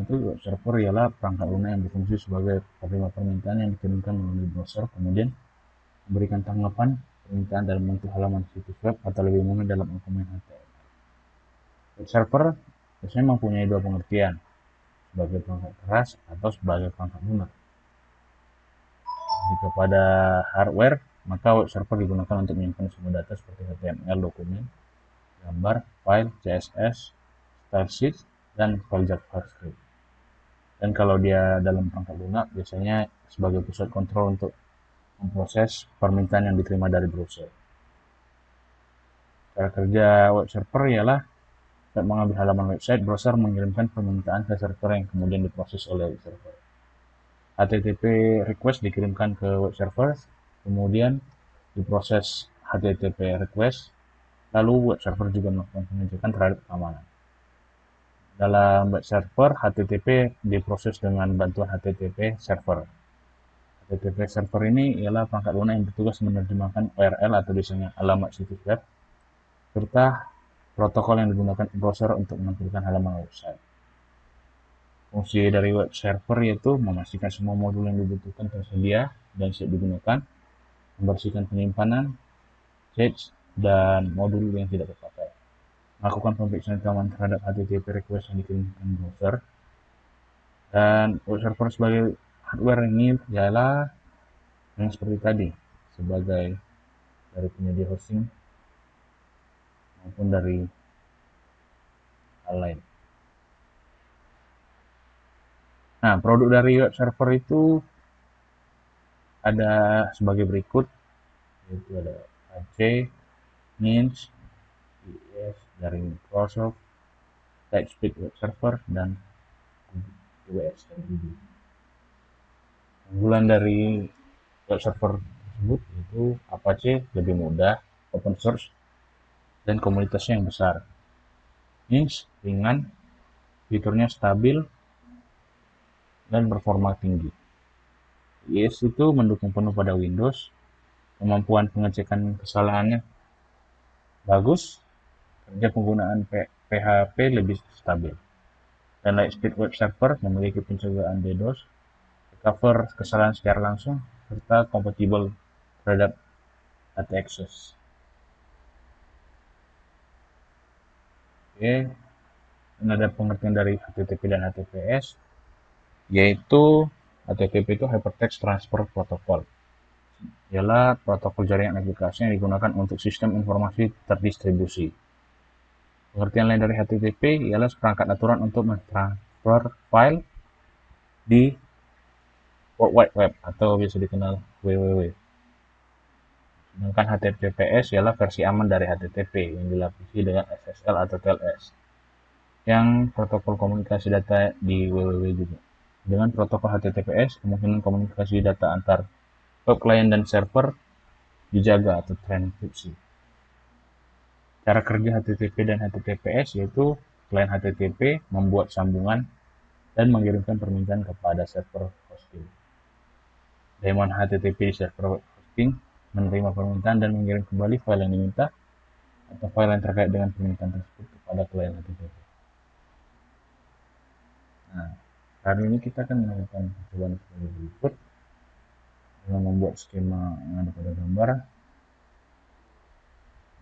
itu web server ialah perangkat lunak yang berfungsi sebagai penerima permintaan yang dikirimkan melalui browser, kemudian memberikan tanggapan permintaan dalam bentuk halaman situs web atau lebih umumnya dalam dokumen HTML. Web server biasanya mempunyai dua pengertian, sebagai perangkat keras atau sebagai perangkat lunak. Jika pada hardware, maka web server digunakan untuk menyimpan semua data seperti HTML, dokumen, gambar, file, CSS, style sheet, dan file JavaScript. Dan kalau dia dalam perangkat lunak, biasanya sebagai pusat kontrol untuk memproses permintaan yang diterima dari browser. Cara kerja web server ialah saat mengambil halaman website, browser mengirimkan permintaan ke server yang kemudian diproses oleh web server. HTTP request dikirimkan ke web server, kemudian diproses HTTP request, lalu web server juga melakukan pengecekan terhadap keamanan. Dalam web server, HTTP diproses dengan bantuan HTTP server. HTTP server ini ialah perangkat lunak yang bertugas menerjemahkan URL atau biasanya alamat situs web, serta protokol yang digunakan browser untuk menampilkan halaman website. Fungsi dari web server yaitu memastikan semua modul yang dibutuhkan tersedia dan siap digunakan, membersihkan penyimpanan, cache, dan modul yang tidak terpakai, melakukan pemeriksaan keamanan terhadap HTTP request yang dikirimkan browser, dan web server sebagai hardware ini ialah yang seperti tadi, sebagai dari penyedia hosting maupun dari hal lain. Nah, produk dari web server itu ada sebagai berikut, yaitu ada AC, Mint, IIS dari Microsoft, Lightspeed Web Server, dan AWS dari Google. Keunggulan dari web server tersebut yaitu Apache lebih mudah, open source, dan komunitasnya yang besar. Mint ringan, fiturnya stabil, dan performa tinggi. IIS itu mendukung penuh pada Windows, kemampuan pengecekan kesalahannya bagus, kerja penggunaan PHP lebih stabil. Dan Lightspeed Web Server memiliki pencegahan DDoS, recover kesalahan secara langsung, serta kompatibel terhadap data access. Oke, dan ada pengertian dari HTTP dan HTTPS, yaitu HTTP itu Hypertext Transfer Protocol, ialah protokol jaringan aplikasi yang digunakan untuk sistem informasi terdistribusi. Pengertian lain dari HTTP ialah seperangkat aturan untuk mentransfer file di World Wide Web atau biasa dikenal WWW. Sedangkan HTTPS ialah versi aman dari HTTP yang dilapisi dengan SSL atau TLS, yang protokol komunikasi data di WWW juga. Dengan protokol HTTPS, kemungkinan komunikasi data antar web client dan server dijaga atau trankripsi. Cara kerja HTTP dan HTTPS yaitu klien HTTP membuat sambungan dan mengirimkan permintaan kepada server hosting. Daemon HTTP di server hosting menerima permintaan dan mengirim kembali file yang diminta atau file yang terkait dengan permintaan tersebut kepada klien HTTP. Nah, hari ini kita akan melakukan percobaan sebagai berikut dengan membuat skema yang ada pada gambar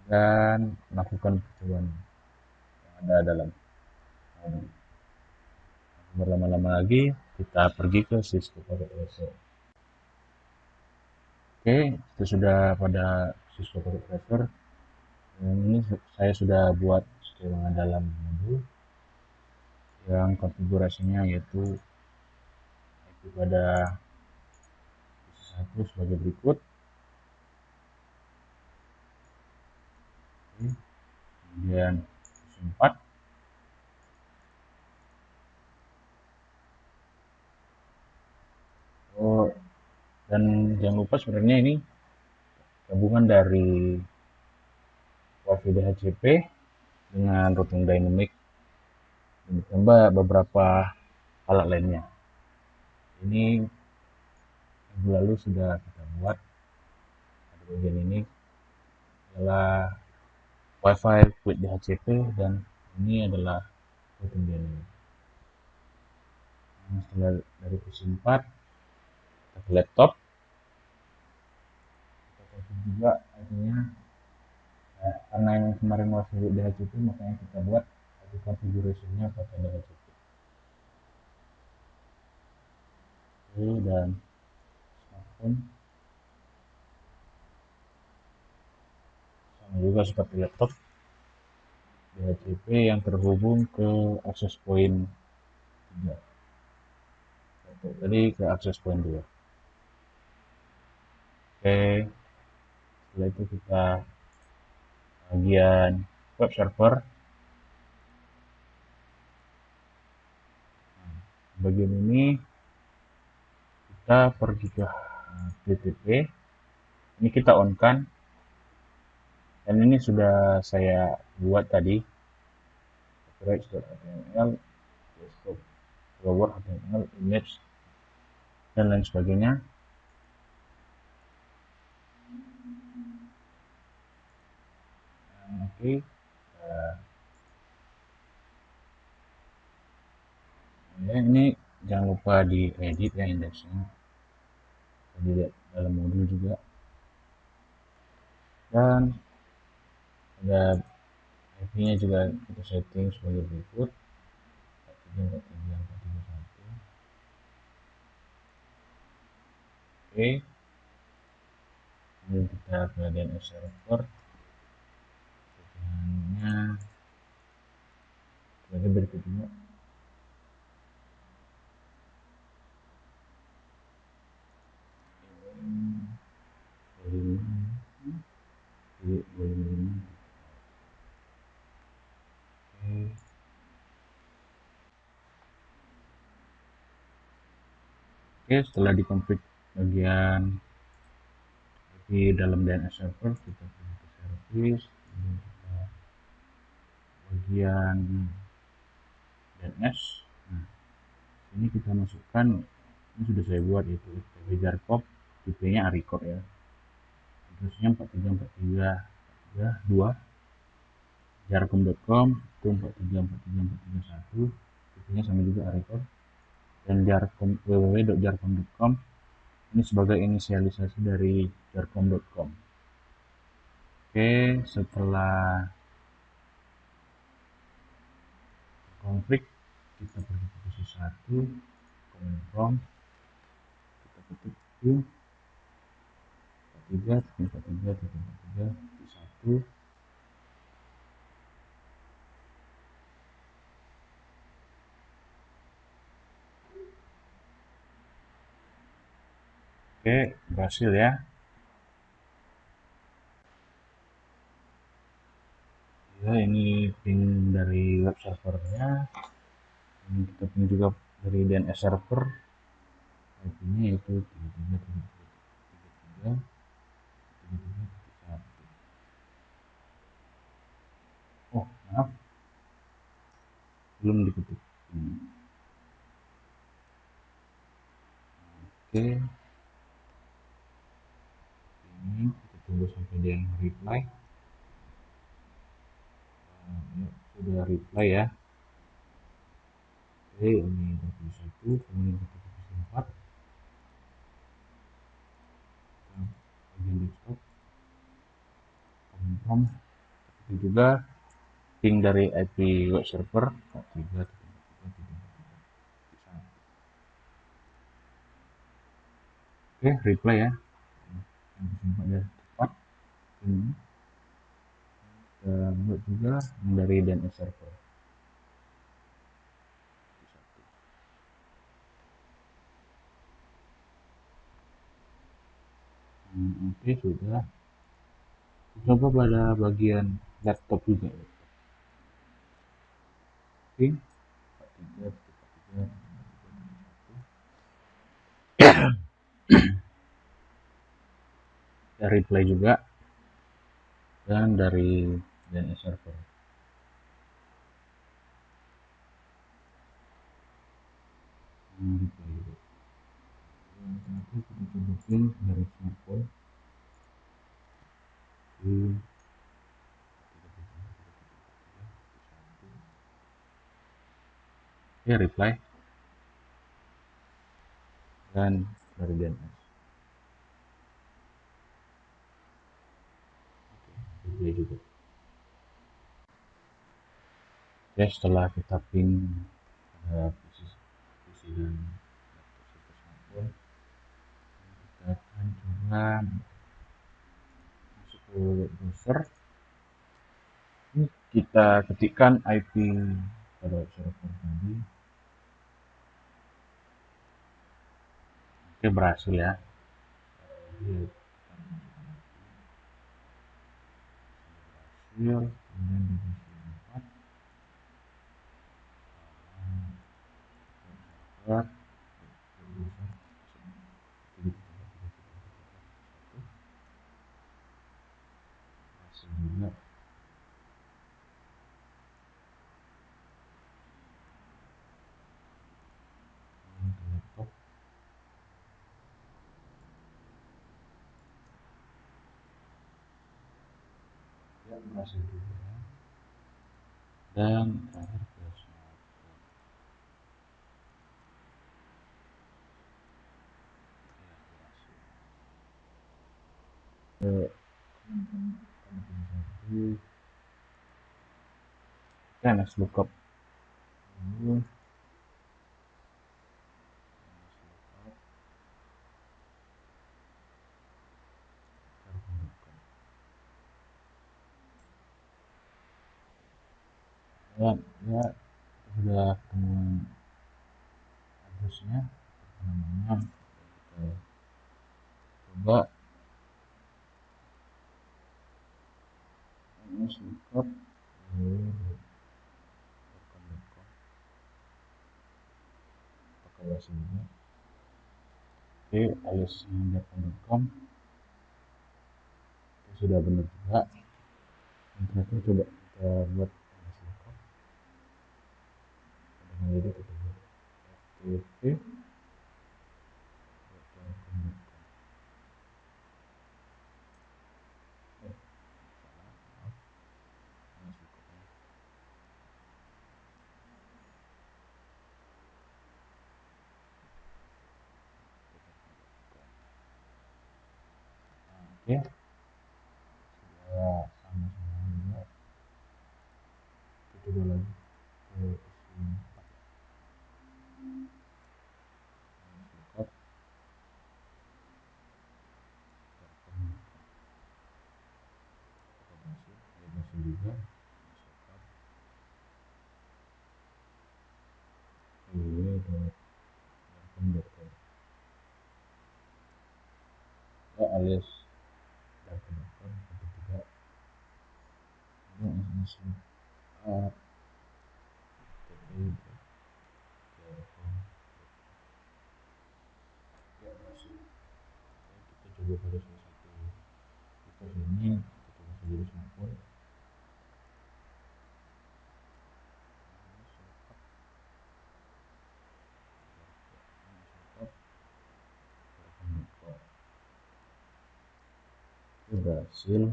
dan melakukan percobaan yang ada dalam modul. Berlama-lama lagi, kita pergi ke Cisco Packet Tracer. Oke, itu sudah pada Cisco Packet Tracer. Ini saya sudah buat skema dalam modul yang konfigurasinya yaitu pada satu sebagai berikut. Kemudian 4. Dan jangan lupa sebenarnya ini gabungan dari Wi-Fi DHCP dengan routing dynamic ditambah beberapa alat lainnya. Ini minggu lalu sudah kita buat. Pada bagian ini adalah Wi-Fi with DHCP dan ini adalah routing dynamic. setelah dari PC 4 kita ke laptop, kita juga artinya karena yang kemarin masih DHCP, makanya kita buat configuration-nya pakai DHCP. Oke, dan smartphone sama juga seperti laptop, DHCP yang terhubung ke access point 3. Tadi ke access point 2. Oke, setelah itu kita bagian web server. Bagian ini kita pergi ke HTTP. Ini kita on kan, dan ini sudah saya buat tadi, html, desktop, lower html, image, dan lain sebagainya. Oke, ini jangan lupa diedit ya indeksnya, dilihat dalam modul juga. Dan ada IP-nya juga kita setting sebagai berikut: 43.43.41. Oke, kemudian kita ke DNS server, settingannya sebagai berikut juga. Oke, setelah dikonfig bagian di dalam DNS server, kita pergi ke service, kemudian kita bagian DNS. Nah, ini kita masukkan, ini sudah saya buat, itu jarcop, tipenya record ya, terusnya 434342 jarcom.com, itu 434341, tipenya sama juga record, dan jarcom www.jarcom.com ini sebagai inisialisasi dari jarcom.com. Oke, setelah konflik, kita pergi ke posisi 1, command prompt, kita ketik ping 43.43.43.1. Oke, berhasil ya. Ya, ini ping dari web servernya. Ini kita ping juga dari DNS server. IP-nya yaitu 33.33.33.1. Oh, maaf, belum diketik. Oke, ini kita tunggu sampai dia reply. Sudah reply ya. Oke, ini posisi 1, kemudian kita ke posisi 4, bagian desktop, command prompt, itu juga ping dari IP web server 43.43.43.1. Oke, reply ya, yang posisi 4 ya tepat. Ini kita buat juga dari DNS server. Oke, sudah. Coba pada bagian laptop juga. Oke, 43.43.41. Kita reply juga, dan dari DNS server. Reply juga. Nanti kita coba pin dari smartphone. Ya, reply. dan dari DNS. Oke, juga. Ya, setelah kita ping pada PC dan laptop smartphone, kita akan coba masuk ke web browser. Ini kita ketikkan IP pada web server tadi. Oke, berhasil ya. Berhasil, kemudian divisi 4 server berhasil juga. Ke laptop ya, berhasil juga. Dan terakhir ke smartphone ya, berhasil. Oke, next lookup dulu. Ya, ya sudah ketemu addressnya, namanya. Kita coba next lookup pakai bahasa oke, alias.com sudah benar juga. Yang terakhir coba kita buat alias lookup. Jadi kita buat ftp oke, ya sama semuanya. Kita coba lagi ke isi 4 lookup berhasil juga. www.darkcom.com ya, alias darkcom.com ketiga. Ini masih ya, berhasil. Kita coba pada salah satu device ini, kita coba saja di smartphone. Itu berhasil.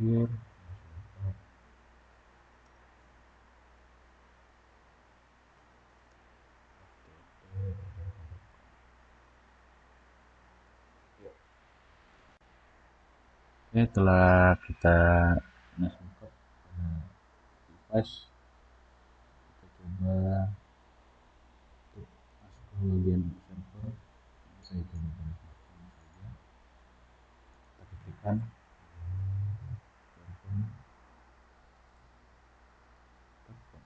Terakhir ini telah kita masuk pada device, kita coba untuk masuk ke bagian server. Saya coba pada smartphone saja, kita ketikkan darkcom.com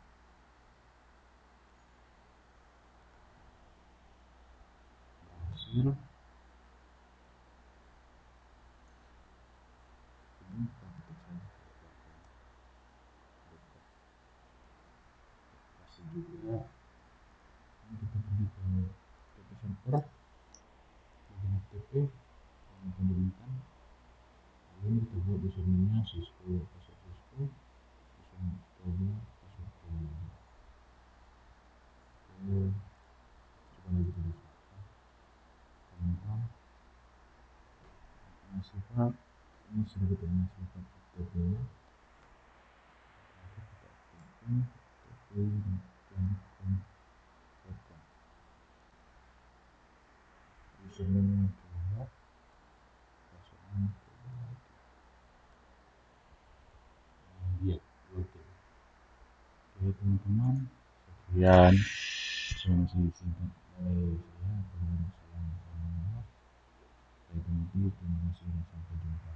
berhasil. Ini kita ketik saja darkcom.com berhasil juga. Ini kita pergi ke FTP server, bagian FTP yang kita demikian. Ini kita buat username-nya Cisco, password Cisco, username coba password coba. Oke, coba lagi kita buka. Confirm. sifat ini sudah kita sifat FTP-nya, dan konfirmkan username kedua, passwordnya kedua, dia oke. Oke teman-teman, sekian informasi singkat dari saya. Terima kasih dan sampai jumpa.